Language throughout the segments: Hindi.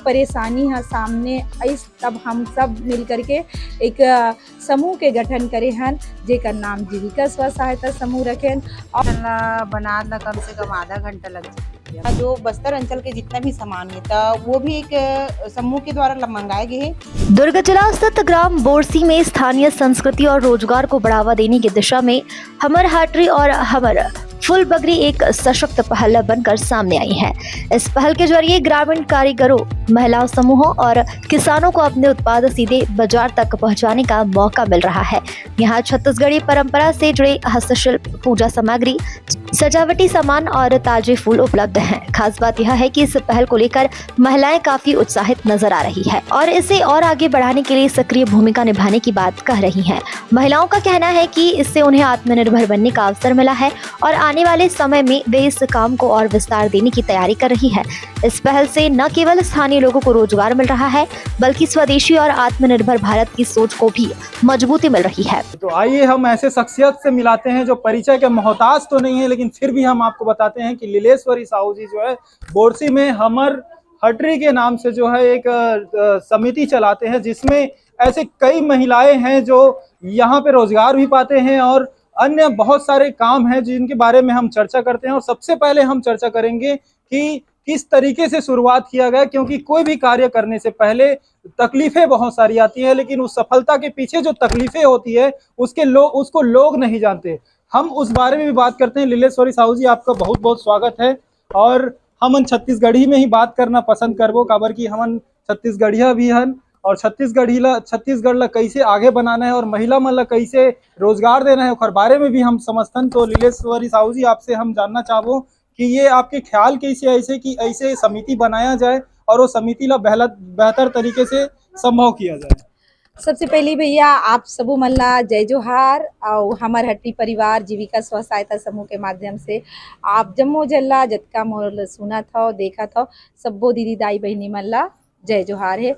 परेशानी है सामने इस तब हम सब मिल करके एक समूह के गठन करे हन जेकर नाम जीविका स्व सहायता समूह रखेन। और बना कम से कम आधा घंटा लग जाता है। जो बस्तर अंचल के जितना भी सामान है तो वो भी एक समूह के द्वारा मंगाए गए हैं। दुर्ग जिला स्थित ग्राम बोरसी में स्थानीय संस्कृति और रोजगार को बढ़ावा देने की दिशा में हमर हाटरी और हमर फुल बगरी एक सशक्त पहल बनकर सामने आई है। इस पहल के जरिए ग्रामीण कारीगरों, महिला समूहों और किसानों को अपने उत्पाद सीधे बाजार तक पहुंचाने का मौका मिल रहा है। यहाँ छत्तीसगढ़ी परंपरा से जुड़े हस्तशिल्प, पूजा सामग्री, सजावटी सामान और ताजे फूल उपलब्ध हैं। खास बात यह है कि इस पहल को लेकर महिलाएं काफी उत्साहित नजर आ रही है और इसे और आगे बढ़ाने के लिए सक्रिय भूमिका निभाने की बात कह रही हैं। महिलाओं का कहना है कि इससे उन्हें आत्मनिर्भर बनने का अवसर मिला है और आने वाले समय में वे इस काम को और विस्तार देने की तैयारी कर रही है। इस पहल से न केवल स्थानीय लोगों को रोजगार मिल रहा है बल्कि स्वदेशी और आत्मनिर्भर भारत की सोच को भी मजबूती मिल रही है। तो आइए हम ऐसे शख्सियत से मिलाते हैं जो परिचय के मोहताज तो नहीं है, लेकिन फिर भी हम आपको बताते हैं कि लीलेश्वरी साहू जी जो है बोरसी में हमर हटरी के नाम से जो है एक समिति चलाते हैं, जिसमें ऐसे कई महिलाएं हैं जो यहाँ पे रोजगार भी पाते हैं और अन्य बहुत सारे काम हैं जिनके बारे में हम चर्चा करते हैं। और सबसे पहले हम चर्चा करेंगे कि किस तरीके से शुरुआत किया गया, क्योंकि कोई भी कार्य करने से पहले तकलीफें बहुत सारी आती हैं, लेकिन उस सफलता के पीछे जो तकलीफें होती है उसको लोग नहीं जानते। हम उस बारे में भी बात करते हैं। लीलेश्वरी साहू जी, आपका बहुत बहुत स्वागत है। और हमन छत्तीसगढ़ी में ही बात करना पसंद करबो, काबर की हमन छत्तीसगढ़िया भी हन और छत्तीसगढ़ ला कैसे आगे बनाना है और महिला मन ला कैसे रोजगार देना है ओकर बारे में भी हम समझतन। तो लीलेश्वरी साहू जी, आपसे हम जानना चाहबो कि ये आपके ख्याल कैसे ऐसे कि ऐसे समिति बनाया जाए और वो समिति ला बेहतर तरीके से संभव किया जाए। सबसे पहली भैया आप सबो मन ला जय जोहार। और हमर हट्टी परिवार जीविका स्व सहायता समूह के माध्यम से आप जम्मो जल्ला जतका मोर सुना था देखा था सबो दीदी दाई बहनी मन ला जय जोहार है।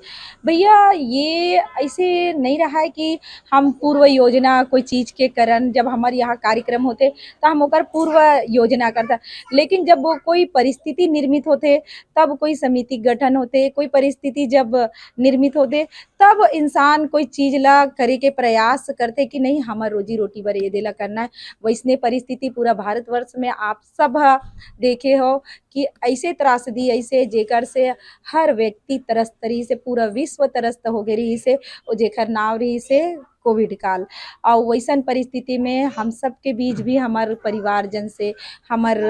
भैया ये ऐसे नहीं रहा है कि हम पूर्व योजना कोई चीज़ के करन, जब हमारे यहाँ कार्यक्रम होते तो हम ओकर पूर्व योजना करता, लेकिन जब वो कोई परिस्थिति निर्मित होते तब कोई समिति गठन होते, कोई परिस्थिति जब निर्मित होते तब इंसान कोई चीज़ ला करे के प्रयास करते कि नहीं हमार रोजी रोटी बर ये देला करना है। वैसने परिस्थिति पूरा भारतवर्ष में आप सब देखे हो कि ऐसे त्रासदी ऐसे जेकर से हर व्यक्ति तरस्तरी से पूरा विश्व तरस्त हो गए रही से और जेकर नाव रही से कोविड काल। और वैसन परिस्थिति में हम सब के बीच भी हमार परिवारजन से हमार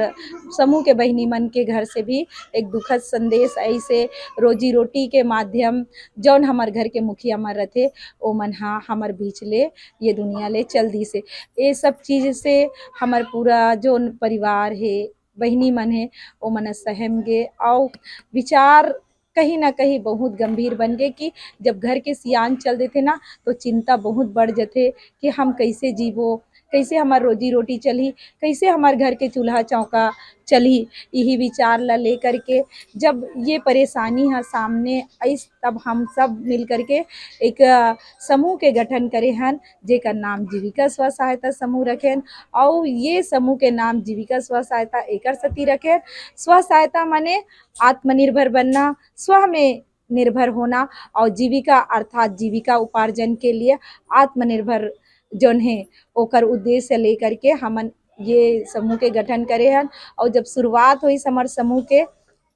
समूह के बहनी मन के घर से भी एक दुखद संदेश ऐसे रोजी रोटी के माध्यम जौन हमार घर के मुखिया मन रहते ओ मन हाँ हमार बीच ले ये दुनिया ले चल दी से। ये सब चीज़ से हमार पूरा जो परिवार है बहनी मन है वो मन सहम गे और विचार कहीं ना कहीं बहुत गंभीर बन गए कि जब घर के सियान चल देते ना तो चिंता बहुत बढ़ जाते कि हम कैसे जीवो, कैसे हमार रोजी रोटी चली, कैसे हमार घर के चूल्हा चौका चली। यही विचार ला ले करके जब ये परेशानी है सामने इस तब हम सब मिल करके एक समूह के गठन करे हन जेकर नाम जीविका स्व सहायता समूह रखेन। और ये समूह के नाम जीविका स्व सहायता एकर सती रखेन। स्व सहायता माने आत्मनिर्भर बनना, स्व में निर्भर होना और जीविका अर्थात जीविका उपार्जन के लिए आत्मनिर्भर जौन है ओकर उद्देश्य लेकर के हमन ये समूह के गठन करे हन। और जब शुरुआत हुई हमार समूह के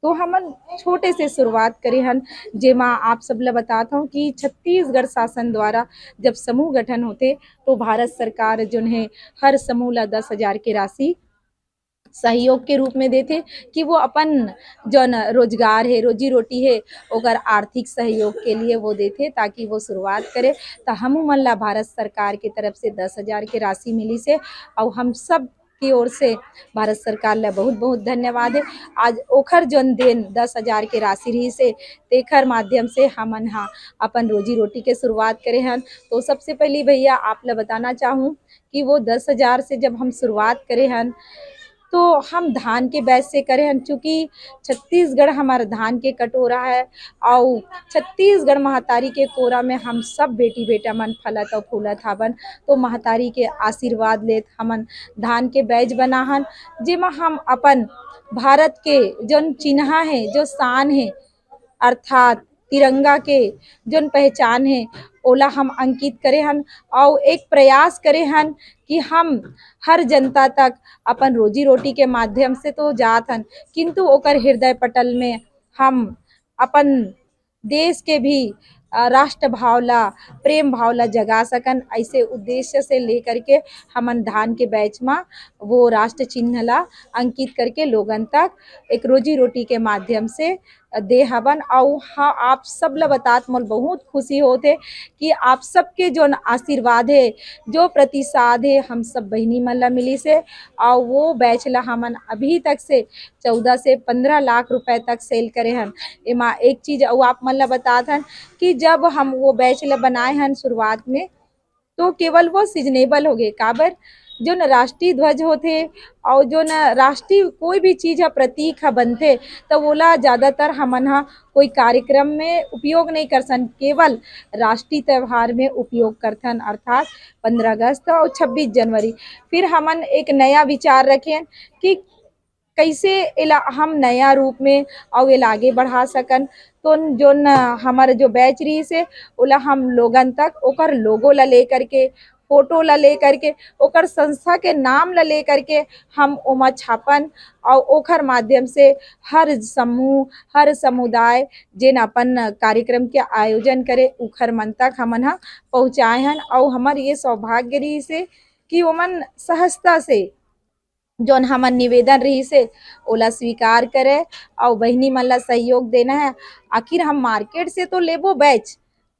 तो हमन छोटे से शुरुआत करे हन, जेमा आप सब ला बताता हूँ कि छत्तीसगढ़ शासन द्वारा जब समूह गठन होते तो भारत सरकार जो है हर समूह ला 10,000 की राशि सहयोग के रूप में देते कि वो अपन जौन रोजगार है रोजी रोटी है ओकर आर्थिक सहयोग के लिए वो देते ताकि वो शुरुआत करे। तो हम मन ला भारत सरकार की तरफ से 10,000 की राशि मिली से और हम सब की ओर से भारत सरकार ला बहुत बहुत धन्यवाद है। आज ओखर जौन देन 10,000 के राशि रही से तेखर माध्यम से हमन हाँ अपन रोजी रोटी के शुरुआत करे हन। तो सबसे पहले भैया आप ला बताना चाहूँ कि वो 10,000 से जब हम शुरुआत करे हन तो हम धान के बैच से करे हन, चूँकि छत्तीसगढ़ हमारा धान के कटोरा है और छत्तीसगढ़ महतारी के कोरा में हम सब बेटी बेटा मन फलत और फूलत हवन। तो महतारी के आशीर्वाद लेत हमन धान के बैच बना हन, जेमा हम अपन भारत के जौन चिन्हा है जो शान है अर्थात तिरंगा के जोन पहचान है ओला हम अंकित करे हन और एक प्रयास करे हन कि हम हर जनता तक अपन रोजी रोटी के माध्यम से तो जात हन, किंतु ओकर हृदय पटल में हम अपन देश के भी राष्ट्र भावला प्रेम भावला जगा सकन। ऐसे उद्देश्य से लेकर के हमन धान के बैच में वो राष्ट्र चिन्ह ला अंकित करके लोगन तक एक रोजी रोटी के माध्यम से दे हवन। और हाँ, आप सब ला बात मोल बहुत खुशी होते कि आप सबके जो आशीर्वाद है, जो प्रतिसाद है, हम सब बहनी मन ला मिली से और वो बैच ला हमन अभी तक से 14 से 15 लाख रुपए तक सेल करे हन। एमा एक चीज और आप मन ला बतात हन कि जब हम वो बैच ला बनाए हन शुरुआत में तो केवल वो सीजनेबल हो गए, काबर जो न राष्ट्रीय ध्वज होते और जो न राष्ट्रीय कोई भी चीज है प्रतीक है बनते तो ओला ज्यादातर हमन हा कोई कार्यक्रम में उपयोग नहीं कर सन, केवल राष्ट्रीय त्योहार में उपयोग करथन, अर्थात 15 अगस्त और 26 जनवरी। फिर हमन एक नया विचार रखें कि कैसे एला हम नया रूप में और एला आगे बढ़ा सकन। तो जो हमारे जो बैच रही से ओला हम लोगन तक ओकर लोगो ला ले करके, फोटो ला ले करके, ओकर संस्था के नाम ला ले करके हम ओमा छापन और ओकर माध्यम से हर समूह हर समुदाय जेन अपन कार्यक्रम के आयोजन करे उखर मन तक हमन हा पहुँचाए हन। और हमार ये सौभाग्य रही से कि ओमन सहजता से जोन हमन निवेदन रही से ओला स्वीकार करे और बहनी मन ला सहयोग देना है। आखिर हम मार्केट से तो लेबो बैच,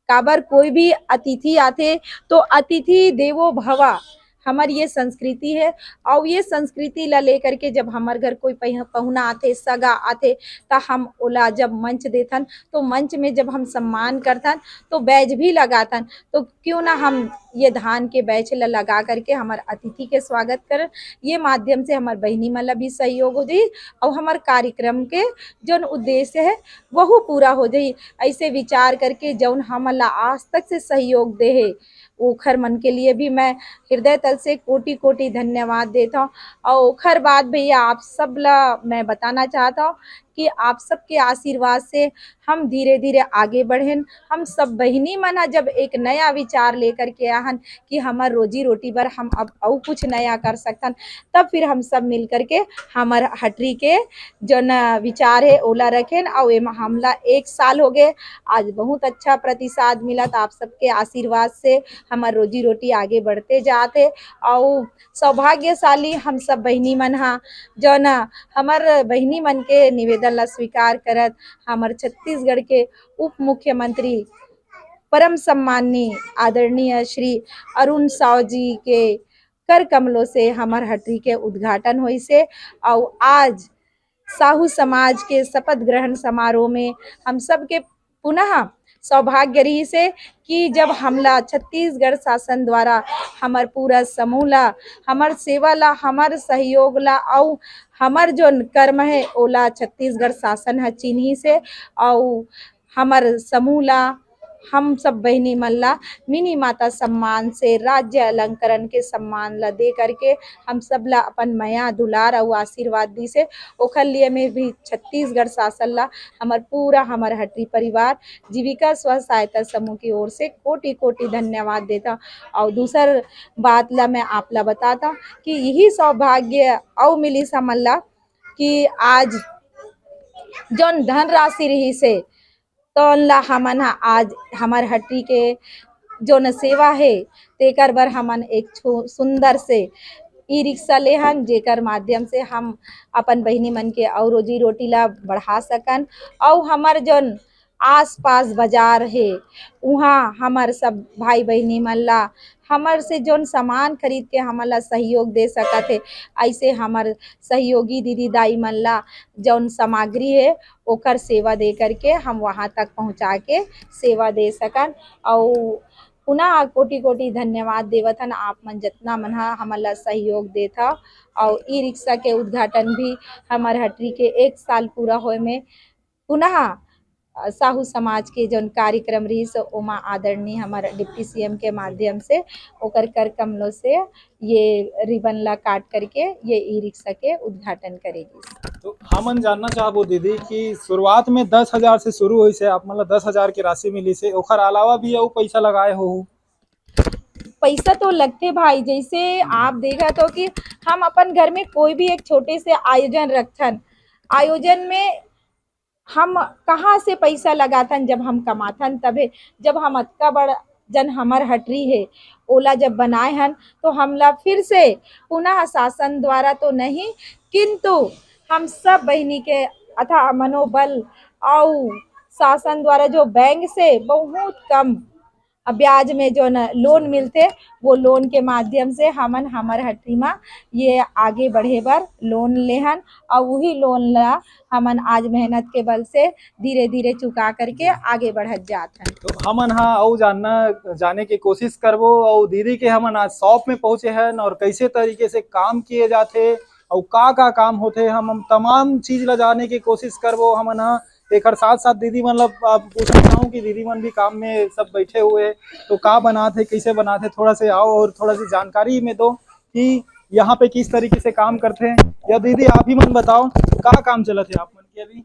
काबर कोई भी अतिथि आते तो अतिथि देवो भवा हमार ये संस्कृति है। और ये संस्कृति ला लेकर के जब हमार घर कोई पहुना आते सगा आते तो हम ओला जब मंच देथन तो मंच में जब हम सम्मान करथन तो बैच भी लगाथन, तो क्यों ना हम ये धान के बैच ला लगा करके हमार अतिथि के स्वागत कर। ये माध्यम से हमार बहनी मन ला भी सहयोग हो जाई और हमार कार्यक्रम के जौन उद्देश्य है वह पूरा हो जाई। ऐसे विचार करके जौन हमन ला आज तक से सहयोग दे है ओखर मन के लिए भी मैं हृदय तल से कोटि कोटि धन्यवाद देता हूँ। और ओखर बाद भैया आप सब ला मैं बताना चाहता हूँ कि आप सबके आशीर्वाद से हम धीरे धीरे आगे बढ़ें। हम सब बहिनी मना जब एक नया विचार लेकर के आहन कि हमार रोजी रोटी पर हम अब और कुछ नया कर सकतन, तब फिर हम सब मिल करके हमार हटरी के जो न विचार है ओला रखें। और एमा हमला 1 साल हो गए, आज बहुत अच्छा प्रतिसाद मिला। तो आप सबके आशीर्वाद से हमार रोजी रोटी आगे बढ़ते जाते और सौभाग्यशाली हम सब बहिनी मन हा जो न हमार बहिनी मन के निवेदन ला स्वीकार करत हमार छत्तीसगढ़ के उप मुख्यमंत्री परम सम्माननीय आदरणीय श्री अरुण साव जी के कर कमलों से हमार हटरी के उद्घाटन हुई से। और आज साहू समाज के शपथ ग्रहण समारोह में हम सब के पुनः सौभाग्य रही से कि जब हमला छत्तीसगढ़ शासन द्वारा हमार पूरा समूह ला हमार सेवा ला हमार सहयोग ला और हमार जो कर्म है ओला छत्तीसगढ़ शासन है चिन्ही से और हमार समूह ला हम सब बहनी मन ला मिनी माता सम्मान से राज्य अलंकरण के सम्मान ला दे करके हम सब ला अपन माया दुलार और आशीर्वाद दी से ओखर लिए में भी छत्तीसगढ़ शासन ला हमार पूरा हमार हटरी परिवार जीविका स्व सहायता समूह की ओर से कोटि कोटि धन्यवाद देता। और दूसर बात ला मैं आप ला बताता कि यही सौभाग्य और मिली समन ला कि आज जौन धनराशि रही से तो ला हमन आज हमार हटरी के जो न सेवा है तेकर बर हमन एक सुंदर से ई रिक्शा ले हन जेकर माध्यम से हम अपन बहिनी मन के और रोजी रोटी ला बढ़ा सकन। और हमार जोन आस पास बाजार है वहाँ हमार सब भाई बहनी मन ला हमार से जोन सामान खरीद के हमारा सहयोग दे सकत है, ऐसे हमार सहयोगी दीदी दाई मन ला जौन सामग्री है ओकर सेवा दे करके हम वहाँ तक पहुँचा के सेवा दे सकन। और पुनः कोटि कोटि धन्यवाद देवथन आप मन जितना मन हमारा सहयोग देता। और ई रिक्शा के उद्घाटन भी हमार हटरी के 1 साल पूरा होए में पुनः साहू समाज के जौन कार्यक्रम रही सो ओमा आदरणीय हमारा डिप्टी सीएम के माध्यम से ओकर कर कमलों से ये रिबन ला काट करके ये ई रिक्शा के उद्घाटन करेगी। तो हमन जानना चाहबो दीदी कि शुरुआत में 10,000 से शुरू हुई से आप मतलब 10,000 की राशि मिली से ओखर अलावा भी अउ पैसा लगाए हो? पैसा तो लगते भाई, जैसे आप देखा तो कि हम अपन घर में कोई भी एक छोटे से आयोजन रखथन, आयोजन में हम कहाँ से पैसा लगाथन, जब हम कमाथन तबे। जब हम अतका बड़ जन हमर हटरी है ओला जब बनाए हन तो हमला फिर से पुनः शासन द्वारा तो नहीं किंतु हम सब बहिनी के अथा मनोबल और शासन द्वारा जो बैंक से बहुत कम ब्याज में जो न लोन मिलते वो लोन के माध्यम से हमन हमर हटरी मा ये आगे बढ़े बर लोन लेहन और वही लोन ला हमन आज मेहनत के बल से धीरे धीरे चुका करके आगे बढ़त जात हन। तो हमन हाँ और जाने की कोशिश करबो और दीदी के हमन आज शॉप में पहुंचे हैं और कैसे तरीके से काम किए जाते और का काम होते हम तमाम चीज ला जाने की कोशिश करबो। हमन हाँ एक साथ साथ दीदी मतलब पूछना चाहूँ कि दीदी मन भी काम में सब बैठे हुए तो का बनाते कैसे बनाते थोड़ा से आओ और थोड़ा सी जानकारी में दो कि यहाँ पे किस तरीके से काम करते हैं। या दीदी आप ही मन बताओ का काम चला थे आप मन के अभी?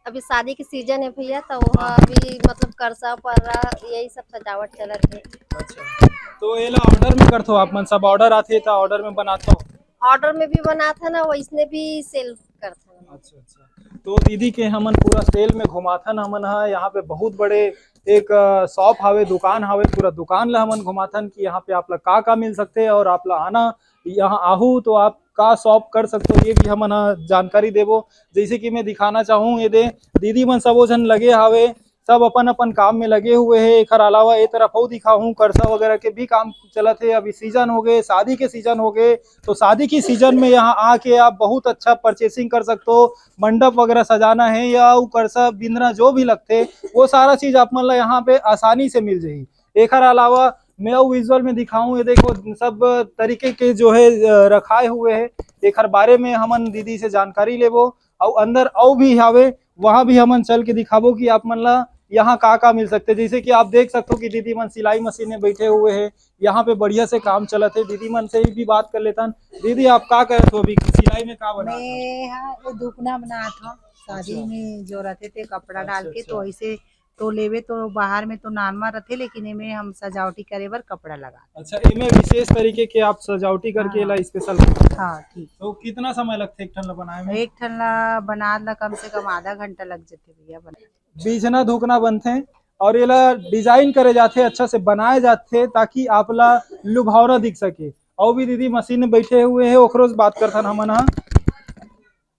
अभी शादी की सीजन है भैया, तो वह अभी मतलब करसा पर यही सब सजावट चलत है। अच्छा, तो ये ला ऑर्डर में करते हो आप मन? सब ऑर्डर आते तो ऑर्डर में बनाता हो? ऑर्डर में भी बना था ना, वैसने भी सेल करता। अच्छा, तो दीदी के हमन पूरा सेल में घुमाथन। हमन हा यहाँ पे बहुत बड़े एक शॉप हावे, दुकान हावे, पूरा दुकान ला हमन घुमाथन कि यहाँ पे आप ला का मिल सकते हैं और आप ला आना यहाँ आहू तो आप का शॉप कर सकते हो ये भी हमन हा जानकारी देबो। जैसे कि मैं दिखाना चाहूँ ये दे दीदी मन सबो झन लगे हावे, सब अपन अपन काम में लगे हुए हैं। एक अलावा ये तरफ हो दिखाऊं करसा वगैरह के भी काम चलत है। अभी सीजन हो गए, शादी के सीजन हो गए, तो शादी की सीजन में यहाँ आके आप बहुत अच्छा परचेसिंग कर सकते हो। मंडप वगैरह सजाना है या करसा बिंद्रा जो भी लगते वो सारा चीज आप मतलब यहाँ पे आसानी से मिल जाएगी। एक अलावा मैं वो विजुअल में दिखाऊं ये देखो सब तरीके के जो है रखाए हुए है। एक बारे में हमन दीदी से जानकारी लेबो और अंदर और भी हावे वहां भी हमन चल के दिखाबो कि आप मन ला यहाँ का मिल सकते। जैसे कि आप देख सकते हो कि दीदी मन सिलाई मशीन में बैठे हुए हैं, यहाँ पे बढ़िया से काम चलत है। दीदी मन से भी बात कर लेता। दीदी आप का करे हो अभी सिलाई में का बना? मैं हाँ वो दुपना बना था शादी में जो रहते थे कपड़ा डाल के, तो ऐसे तो लेवे तो बाहर में तो नानमा रहते, लेकिन इनमें हम सजावटी करे बर कपड़ा लगा। अच्छा, इनमें विशेष तरीके के आप सजावटी करके ला स्पेशल? हाँ ठीक। तो कितना समय लगता है एक ठन ला बनाए में? एक ठन ला बना ला कम से कम आधा घंटा लग जाते भैया बना। बीजना धुकना बनते हैं और ये ला डिजाइन करे जाते अच्छा से बनाए जाते ताकि आप ला लुभावना दिख सके। और भी दीदी मशीन में बैठे हुए हैं ओकरो से बात करता हमन हा।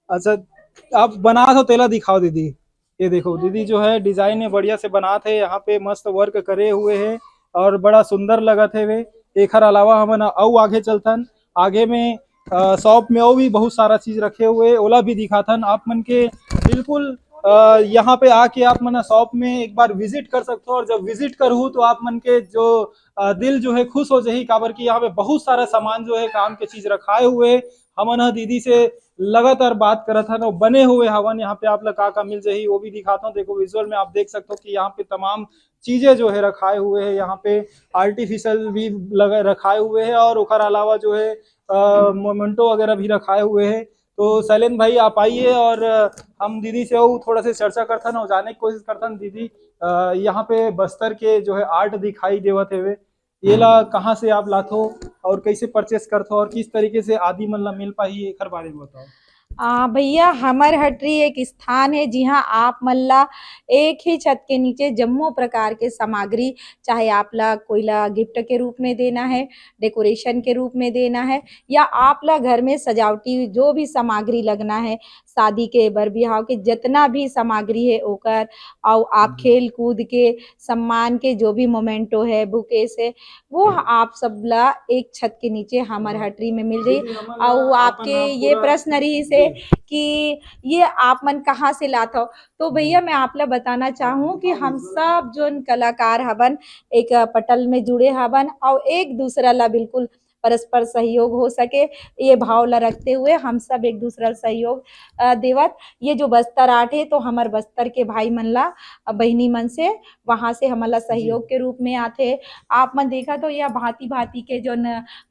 अच्छा, आप बना तो तेला दिखाओ दीदी। ये देखो दीदी जो है डिजाइन में बढ़िया से बनाते हैं, यहाँ पे मस्त वर्क करे हुए हैं और बड़ा सुंदर लगत है वे। एक अलावा हमन और आगे चलतन, आगे में शॉप में और भी बहुत सारा चीज रखे हुए ओला भी दिखाथन आप मन के। बिल्कुल यहाँ पे आके आप मन शॉप में एक बार विजिट कर सकते हो और जब विजिट करूँ तो आप मन के जो दिल जो है खुश हो जाही। काबर की यहाँ पे बहुत सारा सामान जो है काम के चीज रखाए हुए। हमन दीदी से लगातार बात करत हन और बने हुए हवन। यहाँ पे आप लोग का मिल जाही वो भी दिखाता हूँ। देखो विजुअल में आप देख सकते हो कि यहाँ पे तमाम चीजें जो है रखाए हुए हैं। यहाँ पे आर्टिफिशियल भी लगा रखाए हुए हैं और उसके अलावा जो है मोमेंटो वगैरह भी रखाए हुए हैं। तो शैलेंद्र भाई आप आइए और हम दीदी से थोड़ा सा चर्चा करथन और जाने की कोशिश करथन। दीदी यहाँ पे बस्तर के जो है आर्ट दिखाई देवत है, ये ला कहाँ से आप लाथो और कैसे परचेस करथो और किस तरीके से आदि मन ला मिल पाही एक बारे में बताओ। भैया हमर हटरी एक स्थान है जहाँ आप मल्ला एक ही छत के नीचे जम्मो प्रकार के सामग्री, चाहे आप ला कोई ला गिफ्ट के रूप में देना है, डेकोरेशन के रूप में देना है, या आप ला घर में सजावटी जो भी सामग्री लगना है, शादी के बर बिहाव के जितना भी सामग्री है ओकर, और आप खेल कूद के सम्मान के जो भी मोमेंटो है बुके से वो आप सब ला एक छत के नीचे हमर हटरी में मिल जाए। और आपके ये प्रश्न रही से कि ये आप मन कहाँ से लात हो, तो भैया मैं आप ला बताना चाहूँ कि हम सब जो कलाकार हवन एक पटल में जुड़े हवन और एक दूसरा ला बिल्कुल परस्पर सहयोग हो सके, ये भाव ला रखते हुए हम सब एक दूसरा सहयोग देवत। ये जो बस्तर आर्ट है तो हमार बस्तर के भाई मन ला बहिनी मन से वहां से हमला सहयोग के रूप में आथे। आप मन देखा तो यह भांति भांति के जो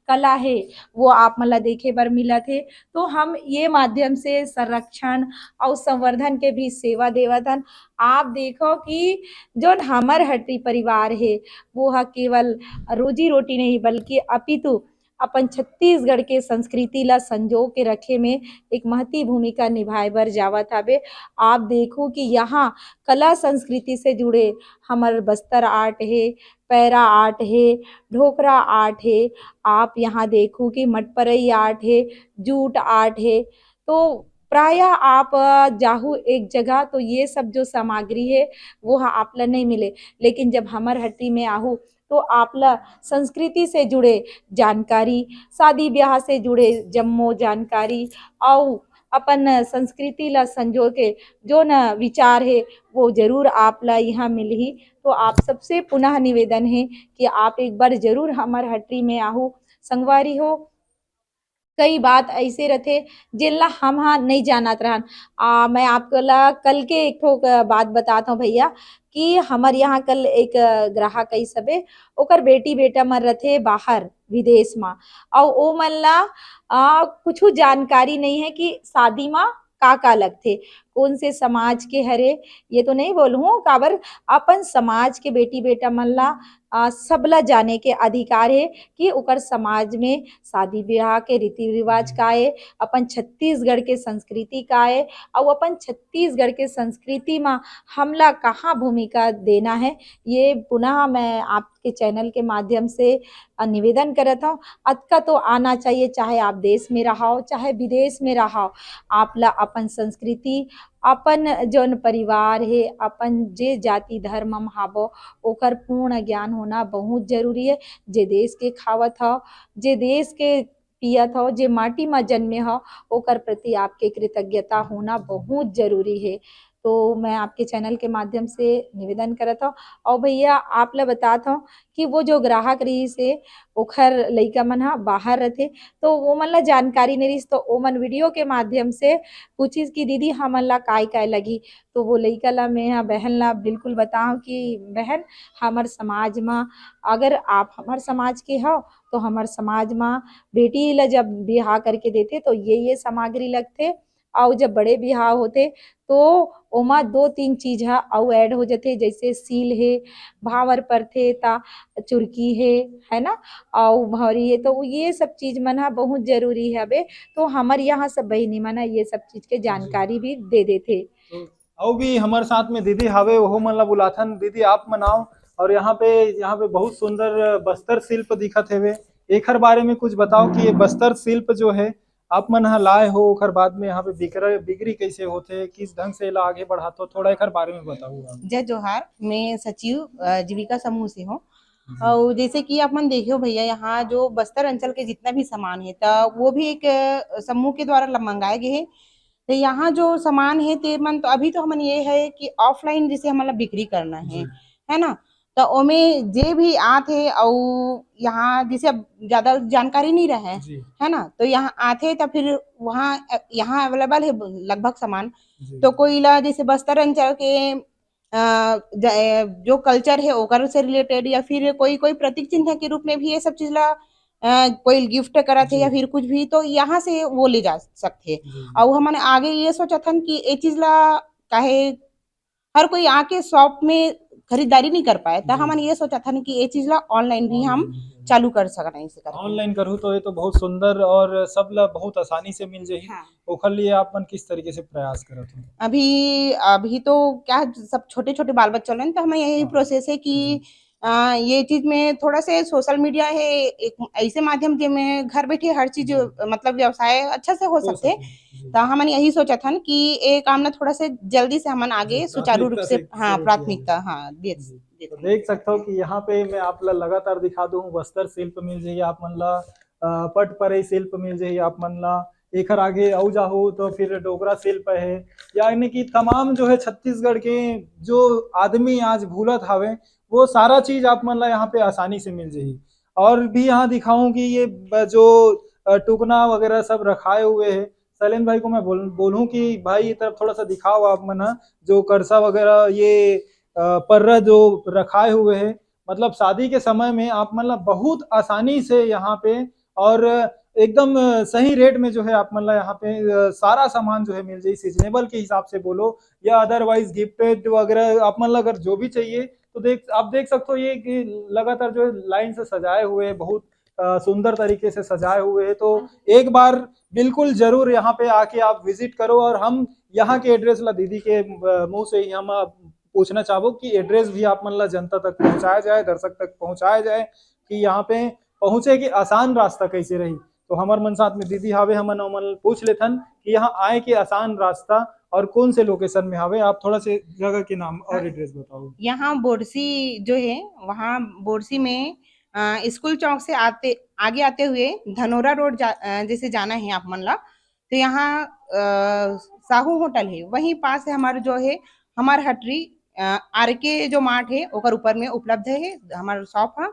कला है वो आप मन ला देखे बर मिला थे। तो हम ये माध्यम से संरक्षण और संवर्धन के भी सेवा देवतन। आप देखो कि जो हमर हटरी परिवार है वो हा केवल रोजी रोटी नहीं बल्कि अपितु अपन छत्तीसगढ़ के संस्कृति ला संजो के रखे में एक महती भूमिका निभाए बर जावत हवे। आप देखो कि यहाँ कला संस्कृति से जुड़े हमर बस्तर आर्ट है, पैरा आर्ट है, ढोकरा आर्ट है, आप यहाँ देखो कि मटपरई आर्ट है, जूट आर्ट है। तो प्रायः आप जाहू एक जगह तो ये सब जो सामग्री है वो आप ला नहीं मिले, लेकिन जब हमर हट्टी में आहू तो आप ला संस्कृति से जुड़े जानकारी, शादी ब्याह से जुड़े जम्मो जानकारी और अपन संस्कृति ला संजो के जो न विचार है वो जरूर आप ला यहाँ मिलही। तो आप सबसे पुनः निवेदन है कि आप एक बार जरूर हमार हटरी में आहू संगवारी हो। कई बात ऐसे रहते जिनला हम हाँ नहीं जानत रहन। मैं आपको ला कल के एक ठो बात बताता हूँ भैया कि हमार यहाँ कल एक ग्राहक ऐसा बे ओकर बेटी बेटा मन रथे बाहर विदेश में और ओ मन ला कुछ जानकारी नहीं है कि शादी में का लगथे, कौन से समाज के हरे ये तो नहीं बोलूँ काबर अपन समाज के बेटी बेटा मन ला सबला जाने के अधिकार है कि ओकर समाज में शादी ब्याह के रीति रिवाज का है, अपन छत्तीसगढ़ के संस्कृति का है और अपन छत्तीसगढ़ के संस्कृति में हमला कहाँ भूमिका देना है। ये पुनः मैं आपके चैनल के माध्यम से निवेदन करता हूँ। अतका तो आना चाहिए, चाहे आप देश में रहो चाहे विदेश में रहो, आप ला अपन संस्कृति अपन जौन परिवार है अपन जे जाति धर्म में हाबो ओकर पूर्ण ज्ञान होना बहुत जरूरी है। जे देश के खावत हो, जे देश के पियत हो, जे माटी में जन्मे हो ओकर प्रति आपके कृतज्ञता होना बहुत जरूरी है। तो मैं आपके चैनल के माध्यम से निवेदन करता हूँ। और भैया आप ला बताता हूँ कि वो जो ग्राहक रही से ओखर लइका मन हा बाहर रहते तो वो मन ला जानकारी नहीं रही तो ओ मन वीडियो के माध्यम से पूछिस कि दीदी हमन ला काय लगी। तो वो लइका ला मैं बहन ला बिल्कुल बताऊँ कि बहन हमर समाज में अगर आप हमार समाज के हो तो हमार समाज में बेटी ला जब बिहार करके देते तो ये सामग्री लगते और जब बड़े बिहार होते तो ओमा 2-3 चीज और ऐड हो जाते जैसे सील है, भावर परथे ता चुरकी है ना और भौरी है। तो ये सब चीज मन बहुत जरूरी है बे। तो हमार यहाँ सब बहिनी मन ये सब चीज के जानकारी भी दे देते। और भी हमारे साथ में दीदी हावे वो मन ला बुलाथन। दीदी आप मनाओ और यहाँ पे बहुत सुंदर बस्तर शिल्प दिखत हेवे, एकर बारे में कुछ बताओ कि ये बस्तर शिल्प जो है आप मन ह लाए हो ओकर बाद में यहाँ पे बिक्री कैसे होते, किस ढंग से ला आगे बढ़ाते, थोड़ा एकर बारे में बताओ आप। जय जोहार, मैं सचिव जीविका समूह से हूँ। और जैसे कि आप मन देखे हो भैया यहाँ जो बस्तर अंचल के जितना भी सामान है तो वो भी एक समूह के द्वारा मंगाए गए हैं। तो यहाँ जो सामान है ते मन तो अभी तो हमन ये है कि ऑफलाइन जैसे हमारा बिक्री करना है ना। तो ओमे जे भी आते और यहाँ जैसे अब ज्यादा जानकारी नहीं रहा है ना, तो यहाँ आते तो फिर वहाँ यहाँ अवेलेबल है लगभग सामान। तो कोई ला जैसे बस्तर अंचल के जो कल्चर है ओकर से रिलेटेड या फिर कोई प्रतीक चिन्ह के रूप में भी ये सब चीज ला कोई गिफ्ट करा थे या फिर कुछ भी तो यहाँ से वो ले जा सकते। और हमने आगे ये सोचा था कि ये चीज ला काहे हर कोई आके शॉप में खरीदारी नहीं कर पाए तो हमने ये सोचा था कि ये चीज ला ऑनलाइन भी हम चालू कर सकते। ऑनलाइन करूँ तो ये तो बहुत सुंदर और सब ला बहुत आसानी से मिल जाही। हाँ। ओखर लिए आप मन किस तरीके से प्रयास करत हो? अभी तो क्या सब छोटे छोटे बाल बच्चे हैं तो हमें यही प्रोसेस है कि ये चीज में थोड़ा से सोशल मीडिया है एक ऐसे माध्यम जिसमें घर बैठे हर चीज मतलब व्यवसाय अच्छा से हो सकते। तो हमने यही सोचा था कि ये काम ना थोड़ा से जल्दी से हमन आगे सुचारू रूप से प्राथमिकता देख सकते हो कि यहाँ पे मैं आप ला लगातार दिखा दूँ बस्तर शिल्प मिल जाइए आप मन ला, पट परई शिल्प मिल जाइए आप मन ला, एकर आगे आऊ जाहो तो फिर डोगरा शिल्प है, यानी कि तमाम जो है छत्तीसगढ़ के जो आदमी आज भूलत हावे वो सारा चीज आप मन ला यहाँ पे आसानी से मिल जाही। और भी यहाँ दिखाऊं कि ये जो टुकना वगैरह सब रखाए हुए है। सैलेन भाई को मैं बोलूं कि भाई ये तरफ थोड़ा सा दिखाओ आप मना, जो करसा वगैरह ये पर्रा जो रखाए हुए है। मतलब शादी के समय में आप मतलब बहुत आसानी से यहाँ पे और एकदम सही रेट में जो है आप मतलब यहाँ पे सारा सामान जो है मिल जाए, सीजनेबल के हिसाब से बोलो या अदरवाइज गिफ्टेड वगैरह आप मतलब अगर जो भी चाहिए तो आप देख सकते हो ये कि लगातार जो है लाइन से सजाए हुए हैं, बहुत सुंदर तरीके से सजाए हुए हैं। तो एक बार बिल्कुल जरूर यहाँ पे आके आप विजिट करो। और हम यहाँ के एड्रेस ला दीदी के मुंह से ही हम पूछना चाहो कि एड्रेस भी आप मतलब जनता तक पहुंचाया जाए, दर्शक तक पहुंचाया जाए कि यहाँ पे पहुंचे कि आसान रास्ता कैसे रही। तो हमार मन साथ में दीदी हावे, हम नॉर्मल पूछ लेथन कि यहाँ आए के आसान रास्ता और कौन से लोकेशन में हावे। आप थोड़ा से जगह के नाम और एड्रेस बताओ। यहाँ बोरसी जो है, वहाँ बोरसी में स्कूल चौक से आगे आते हुए धनोरा रोड जैसे जाना है आप मन ला, तो यहाँ साहू होटल है, वहीं पास है हमारे जो है हमार हटरी आर के जो मार्ट है ओकर ऊपर में उपलब्ध है हमारा शॉप है।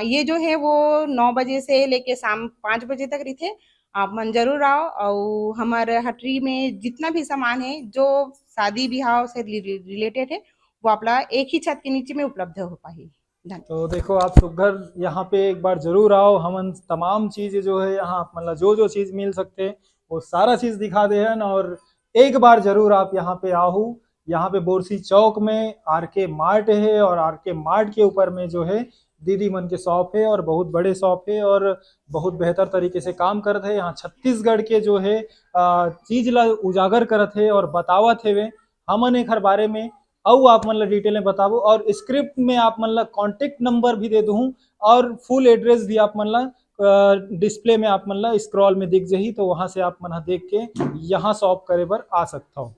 ये जो है वो 9 बजे से लेके शाम 5 बजे तक रहते। आप मन जरूर आओ और हमारे हटरी में जितना भी सामान है जो शादी ब्याह से रिलेटेड है वो आपला एक ही छत के नीचे में उपलब्ध हो पाए। तो देखो आप सुघर यहाँ पे एक बार जरूर आओ, हम तमाम चीज़ें जो है यहाँ मतलब जो चीज़ मिल सकते हैं वो सारा चीज़ दिखा दे हैं। और एक बार जरूर आप यहाँ पे आओ। यहाँ पे बोरसी चौक में आर के मार्ट है और आर के मार्ट के ऊपर में जो है दीदी मन के शॉप है और बहुत बड़े शॉप है और बहुत बेहतर तरीके से काम करते हैं। यहाँ छत्तीसगढ़ के जो है चीज ला उजागर करते हैं और बतावत है वे हमन एक हर बारे में। और आप मतलब डिटेल में बताबो और स्क्रिप्ट में आप मतलब कांटेक्ट नंबर भी दे दूँ और फुल एड्रेस भी आप मतलब डिस्प्ले में आप मतलब स्क्रॉल में दिख जाही, तो वहां से आप मन देख के यहाँ शॉप करे बर आ सकता हो।